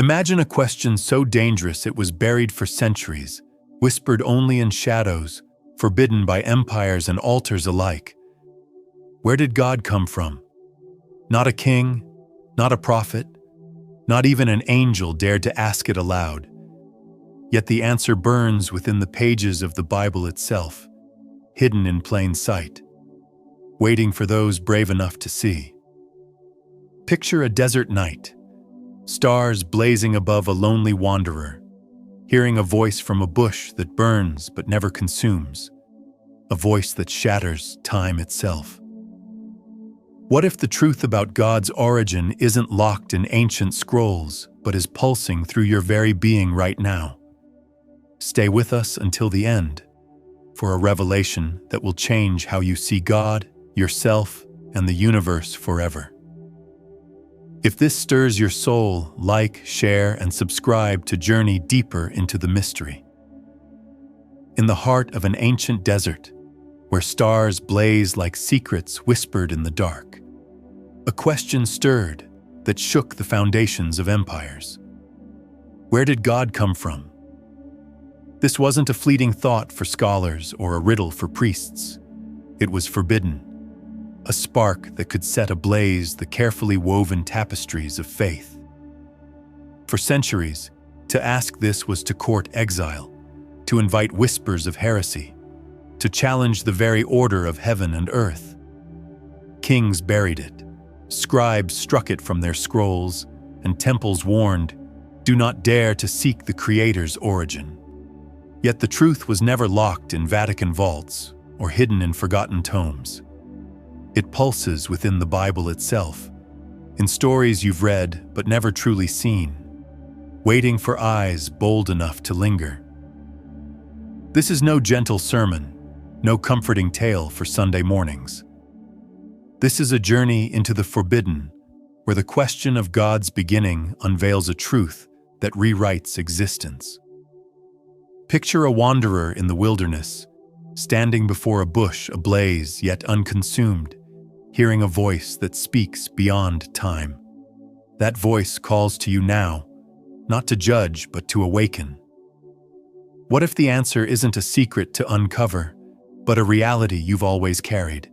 Imagine a question so dangerous it was buried for centuries, whispered only in shadows, forbidden by empires and altars alike. Where did God come from? Not a king, not a prophet, not even an angel dared to ask it aloud. Yet the answer burns within the pages of the Bible itself, hidden in plain sight, waiting for those brave enough to see. Picture a desert night, stars blazing above a lonely wanderer, hearing a voice from a bush that burns but never consumes, a voice that shatters time itself. What if the truth about God's origin isn't locked in ancient scrolls, but is pulsing through your very being right now? Stay with us until the end, for a revelation that will change how you see God, yourself, and the universe forever. If this stirs your soul, like, share, and subscribe to journey deeper into the mystery. In the heart of an ancient desert, where stars blaze like secrets whispered in the dark, a question stirred that shook the foundations of empires. Where did God come from? This wasn't a fleeting thought for scholars or a riddle for priests. It was forbidden, a spark that could set ablaze the carefully woven tapestries of faith. For centuries, to ask this was to court exile, to invite whispers of heresy, to challenge the very order of heaven and earth. Kings buried it, scribes struck it from their scrolls, and temples warned, "Do not dare to seek the Creator's origin." Yet the truth was never locked in Vatican vaults or hidden in forgotten tomes. It pulses within the Bible itself, in stories you've read but never truly seen, waiting for eyes bold enough to linger. This is no gentle sermon, no comforting tale for Sunday mornings. This is a journey into the forbidden, where the question of God's beginning unveils a truth that rewrites existence. Picture a wanderer in the wilderness, standing before a bush ablaze yet unconsumed, hearing a voice that speaks beyond time. That voice calls to you now, not to judge but to awaken. What if the answer isn't a secret to uncover, but a reality you've always carried?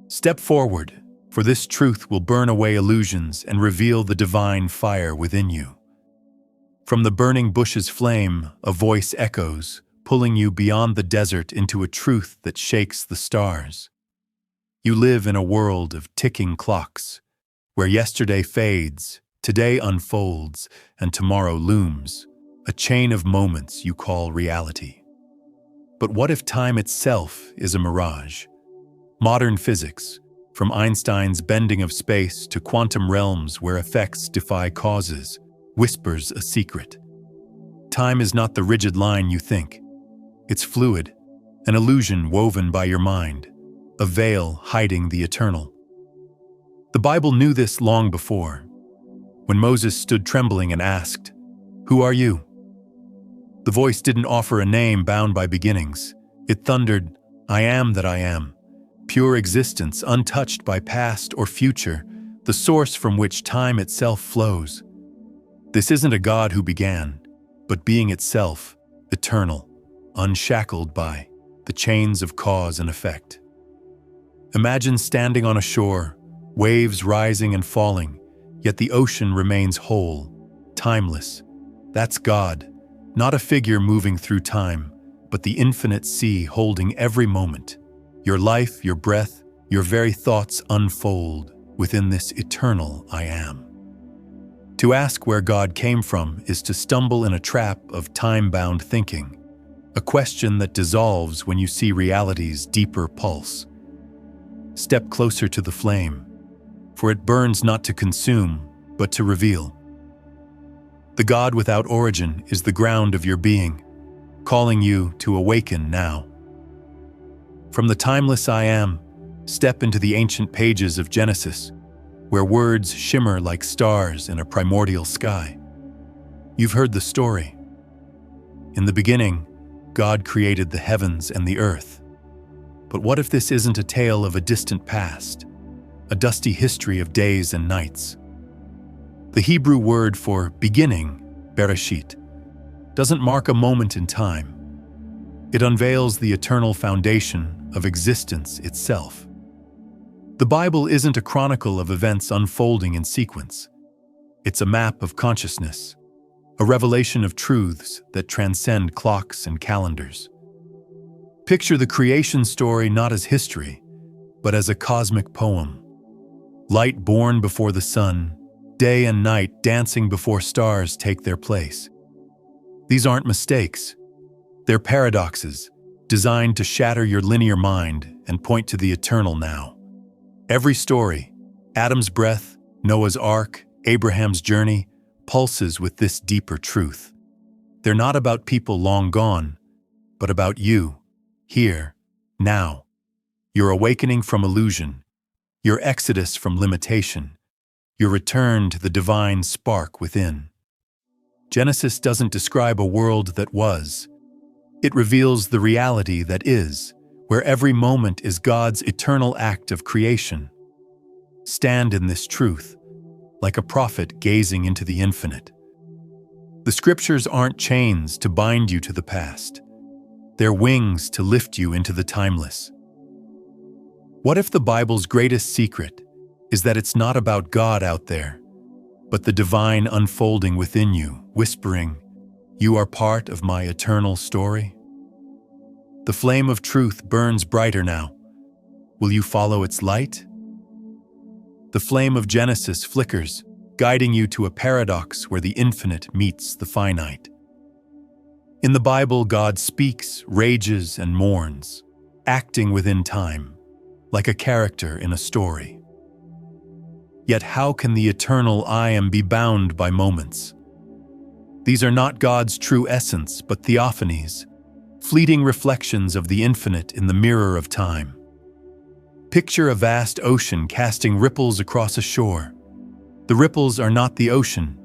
Step forward, for this truth will burn away illusions and reveal the divine fire within you. From the burning bush's flame, a voice echoes, pulling you beyond the desert into a truth that shakes the stars. You live in a world of ticking clocks, where yesterday fades, today unfolds, and tomorrow looms, a chain of moments you call reality. But what if time itself is a mirage? Modern physics, from Einstein's bending of space to quantum realms where effects defy causes, whispers a secret. Time is not the rigid line you think. It's fluid, an illusion woven by your mind, a veil hiding the eternal. The Bible knew this long before. When Moses stood trembling and asked, "Who are you?" The voice didn't offer a name bound by beginnings. It thundered, "I am that I am," pure existence untouched by past or future, the source from which time itself flows. This isn't a God who began, but being itself, eternal, unshackled by the chains of cause and effect. Imagine standing on a shore, waves rising and falling, yet the ocean remains whole, timeless. That's God, not a figure moving through time, but the infinite sea holding every moment. Your life, your breath, your very thoughts unfold within this eternal I am. To ask where God came from is to stumble in a trap of time-bound thinking, a question that dissolves when you see reality's deeper pulse. Step closer to the flame, for it burns not to consume, but to reveal. The God without origin is the ground of your being, calling you to awaken now. From the timeless I am, step into the ancient pages of Genesis, where words shimmer like stars in a primordial sky. You've heard the story. In the beginning, God created the heavens and the earth. But what if this isn't a tale of a distant past, a dusty history of days and nights? The Hebrew word for beginning, bereshit, doesn't mark a moment in time. It unveils the eternal foundation of existence itself. The Bible isn't a chronicle of events unfolding in sequence. It's a map of consciousness, a revelation of truths that transcend clocks and calendars. Picture the creation story not as history, but as a cosmic poem. Light born before the sun, day and night dancing before stars take their place. These aren't mistakes. They're paradoxes, designed to shatter your linear mind and point to the eternal now. Every story, Adam's breath, Noah's ark, Abraham's journey, pulses with this deeper truth. They're not about people long gone, but about you, here, now. Your awakening from illusion, your exodus from limitation, your return to the divine spark within. Genesis doesn't describe a world that was. It reveals the reality that is, where every moment is God's eternal act of creation. Stand in this truth, like a prophet gazing into the infinite. The scriptures aren't chains to bind you to the past. They're wings to lift you into the timeless. What if the Bible's greatest secret is that it's not about God out there, but the divine unfolding within you, whispering, "You are part of my eternal story"? The flame of truth burns brighter now. Will you follow its light? The flame of Genesis flickers, guiding you to a paradox where the infinite meets the finite. In the Bible, God speaks, rages, and mourns, acting within time, like a character in a story. Yet how can the eternal I am be bound by moments? These are not God's true essence, but theophanies, fleeting reflections of the infinite in the mirror of time. Picture a vast ocean casting ripples across a shore. The ripples are not the ocean,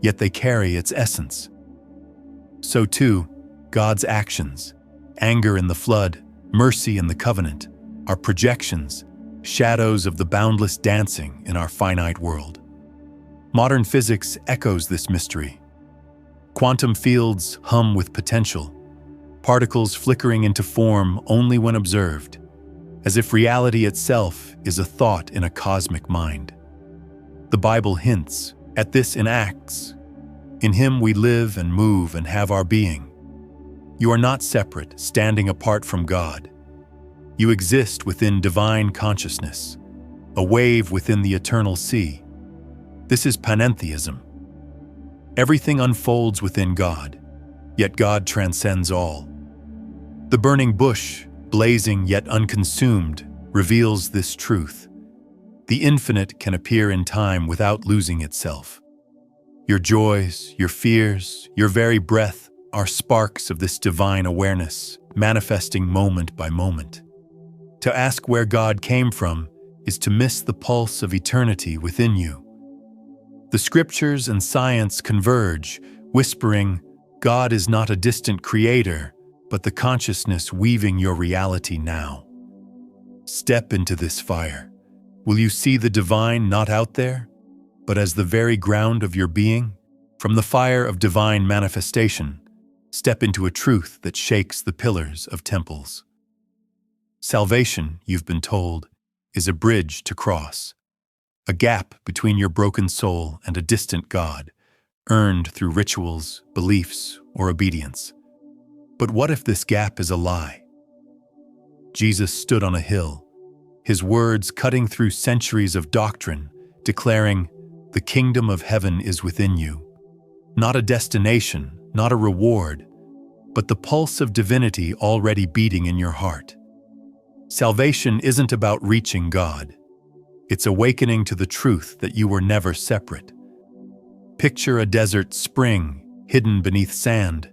yet they carry its essence. So too, God's actions, anger in the flood, mercy in the covenant, are projections, shadows of the boundless dancing in our finite world. Modern physics echoes this mystery. Quantum fields hum with potential, particles flickering into form only when observed, as if reality itself is a thought in a cosmic mind. The Bible hints at this in Acts. In Him we live and move and have our being. You are not separate, standing apart from God. You exist within divine consciousness, a wave within the eternal sea. This is panentheism. Everything unfolds within God, yet God transcends all. The burning bush, blazing yet unconsumed, reveals this truth. The infinite can appear in time without losing itself. Your joys, your fears, your very breath are sparks of this divine awareness, manifesting moment by moment. To ask where God came from is to miss the pulse of eternity within you. The scriptures and science converge, whispering, God is not a distant creator, but the consciousness weaving your reality now. Step into this fire. Will you see the divine not out there, but as the very ground of your being? From the fire of divine manifestation, step into a truth that shakes the pillars of temples. Salvation, you've been told, is a bridge to cross, a gap between your broken soul and a distant God, earned through rituals, beliefs, or obedience. But what if this gap is a lie? Jesus stood on a hill, his words cutting through centuries of doctrine, declaring, "The kingdom of heaven is within you." Not a destination, not a reward, but the pulse of divinity already beating in your heart. Salvation isn't about reaching God. It's awakening to the truth that you were never separate. Picture a desert spring hidden beneath sand,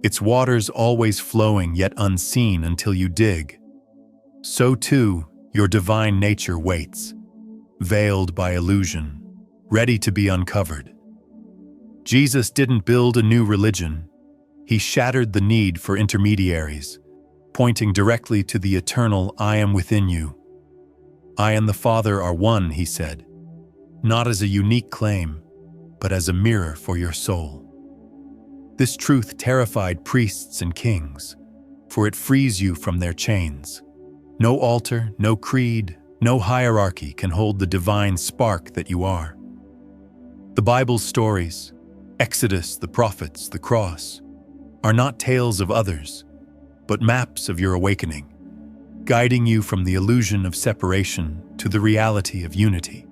its waters always flowing yet unseen until you dig. So too, your divine nature waits, veiled by illusion, ready to be uncovered. Jesus didn't build a new religion. He shattered the need for intermediaries, pointing directly to the eternal I am within you. I and the Father are one, he said, not as a unique claim, but as a mirror for your soul. This truth terrified priests and kings, for it frees you from their chains. No altar, no creed, no hierarchy can hold the divine spark that you are. The Bible's stories, Exodus, the prophets, the cross, are not tales of others, but maps of your awakening, guiding you from the illusion of separation to the reality of unity.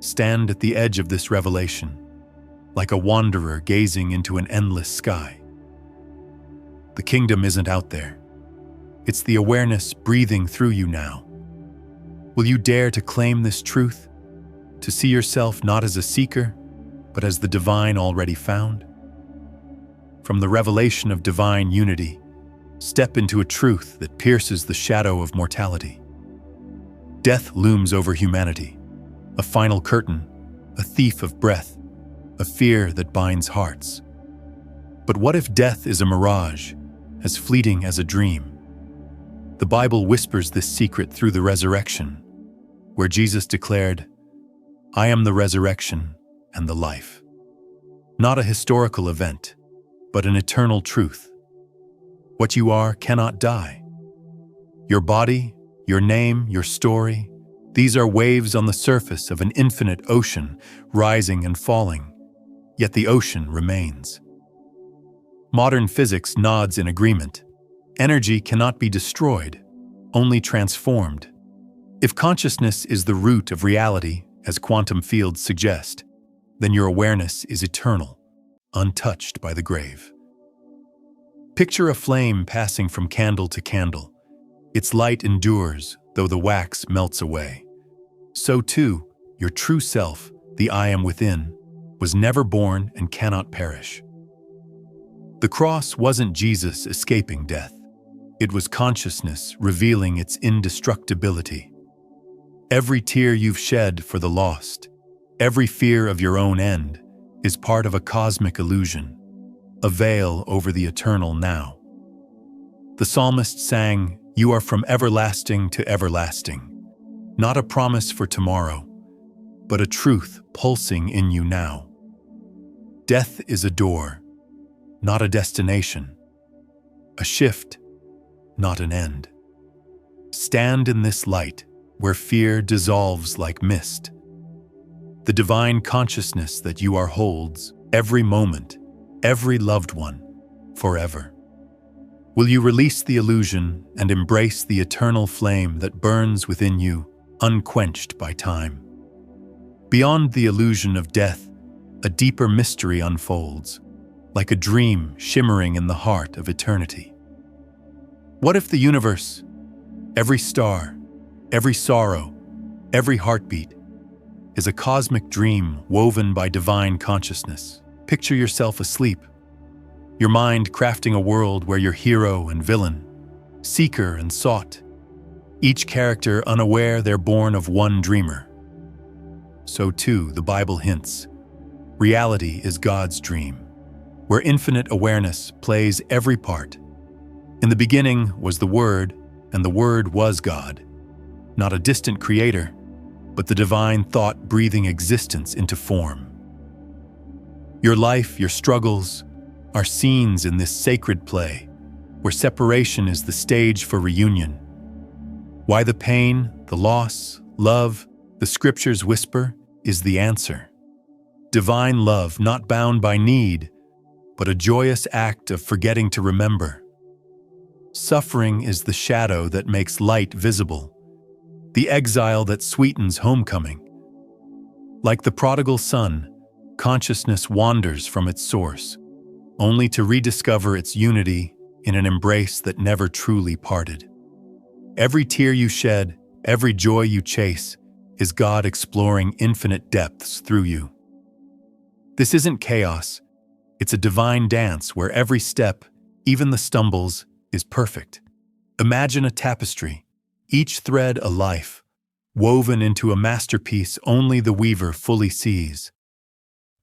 Stand at the edge of this revelation, like a wanderer gazing into an endless sky. The kingdom isn't out there. It's the awareness breathing through you now. Will you dare to claim this truth, to see yourself not as a seeker, but as the divine already found? From the revelation of divine unity, step into a truth that pierces the shadow of mortality. Death looms over humanity, a final curtain, a thief of breath, a fear that binds hearts. But what if death is a mirage, as fleeting as a dream? The Bible whispers this secret through the resurrection, where Jesus declared, "I am the resurrection and the life." Not a historical event, but an eternal truth. What you are cannot die. Your body, your name, your story, these are waves on the surface of an infinite ocean, rising and falling, yet the ocean remains. Modern physics nods in agreement. Energy cannot be destroyed, only transformed. If consciousness is the root of reality, as quantum fields suggest, then your awareness is eternal, untouched by the grave. Picture a flame passing from candle to candle. Its light endures, though the wax melts away. So too, your true self, the I am within, was never born and cannot perish. The cross wasn't Jesus escaping death. It was consciousness revealing its indestructibility. Every tear you've shed for the lost, every fear of your own end, is part of a cosmic illusion, a veil over the eternal now. The psalmist sang, "You are from everlasting to everlasting," not a promise for tomorrow, but a truth pulsing in you now. Death is a door, not a destination, a shift, not an end. Stand in this light where fear dissolves like mist. The divine consciousness that you are holds every moment, every loved one, forever. Will you release the illusion and embrace the eternal flame that burns within you, unquenched by time? Beyond the illusion of death, a deeper mystery unfolds, like a dream shimmering in the heart of eternity. What if the universe, every star, every sorrow, every heartbeat, is a cosmic dream woven by divine consciousness? Picture yourself asleep, your mind crafting a world where you're hero and villain, seeker and sought, each character unaware they're born of one dreamer. So too, the Bible hints, reality is God's dream, where infinite awareness plays every part. In the beginning was the Word, and the Word was God, not a distant creator, but the divine thought breathing existence into form. Your life, your struggles, are scenes in this sacred play, where separation is the stage for reunion. Why the pain, the loss, love, the scriptures whisper, is the answer. Divine love not bound by need, but a joyous act of forgetting to remember. Suffering is the shadow that makes light visible, the exile that sweetens homecoming. Like the prodigal son, consciousness wanders from its source, only to rediscover its unity in an embrace that never truly parted. Every tear you shed, every joy you chase, is God exploring infinite depths through you. This isn't chaos, it's a divine dance where every step, even the stumbles, is perfect. Imagine a tapestry, each thread a life, woven into a masterpiece only the weaver fully sees.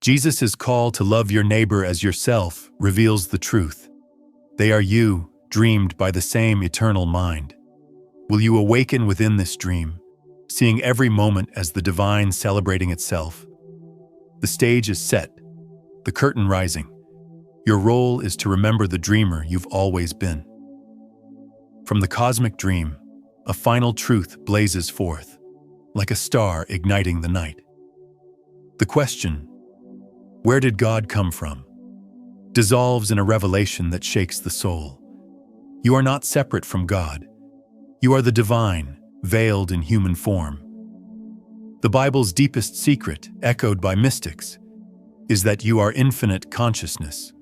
Jesus' call to love your neighbor as yourself reveals the truth. They are you, dreamed by the same eternal mind. Will you awaken within this dream, seeing every moment as the divine celebrating itself? The stage is set, the curtain rising. Your role is to remember the dreamer you've always been. From the cosmic dream, a final truth blazes forth, like a star igniting the night. The question, where did God come from, dissolves in a revelation that shakes the soul. You are not separate from God. You are the divine, veiled in human form. The Bible's deepest secret, echoed by mystics, is that you are infinite consciousness.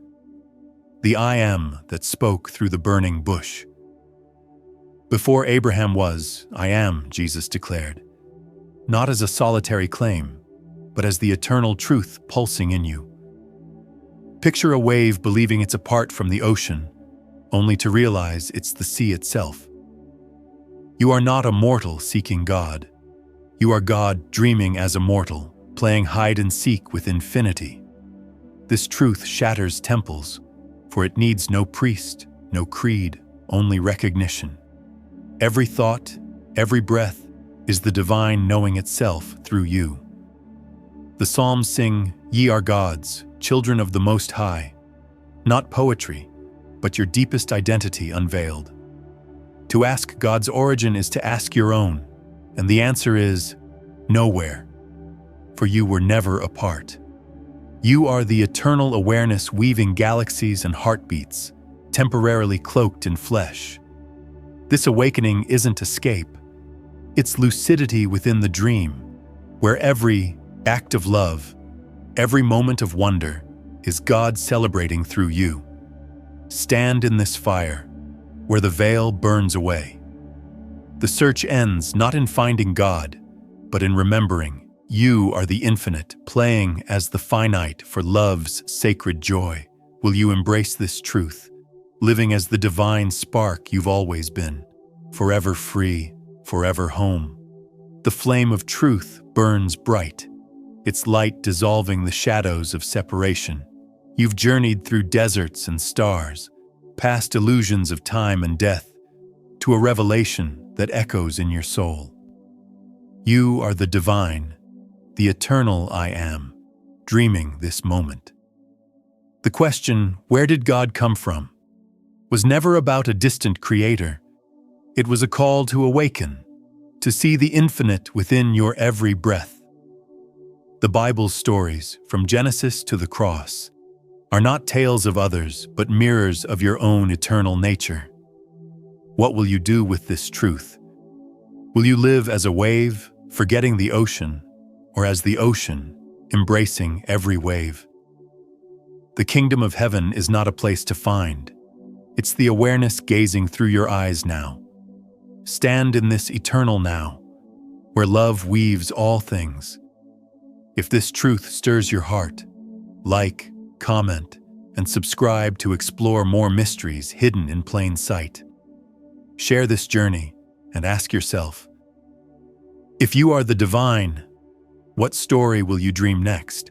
The I Am that spoke through the burning bush. Before Abraham was, I am, Jesus declared, not as a solitary claim, but as the eternal truth pulsing in you. Picture a wave believing it's apart from the ocean, only to realize it's the sea itself. You are not a mortal seeking God. You are God dreaming as a mortal, playing hide and seek with infinity. This truth shatters temples, for it needs no priest, no creed, only recognition. Every thought, every breath is the divine knowing itself through you. The Psalms sing, "Ye are gods, children of the Most High." Not poetry, but your deepest identity unveiled. To ask God's origin is to ask your own, and the answer is nowhere, for you were never apart. You are the eternal awareness weaving galaxies and heartbeats, temporarily cloaked in flesh. This awakening isn't escape, it's lucidity within the dream, where every act of love, every moment of wonder, is God celebrating through you. Stand in this fire, where the veil burns away. The search ends not in finding God, but in remembering you are the infinite, playing as the finite for love's sacred joy. Will you embrace this truth, living as the divine spark you've always been, forever free, forever home? The flame of truth burns bright, its light dissolving the shadows of separation. You've journeyed through deserts and stars, past illusions of time and death, to a revelation that echoes in your soul. You are the divine, the eternal I Am, dreaming this moment. The question, where did God come from, was never about a distant creator. It was a call to awaken, to see the infinite within your every breath. The Bible's stories, from Genesis to the cross, are not tales of others, but mirrors of your own eternal nature. What will you do with this truth? Will you live as a wave, forgetting the ocean, or as the ocean, embracing every wave? The kingdom of heaven is not a place to find. It's the awareness gazing through your eyes now. Stand in this eternal now, where love weaves all things. If this truth stirs your heart, like, comment, and subscribe to explore more mysteries hidden in plain sight. Share this journey and ask yourself, if you are the divine, what story will you dream next?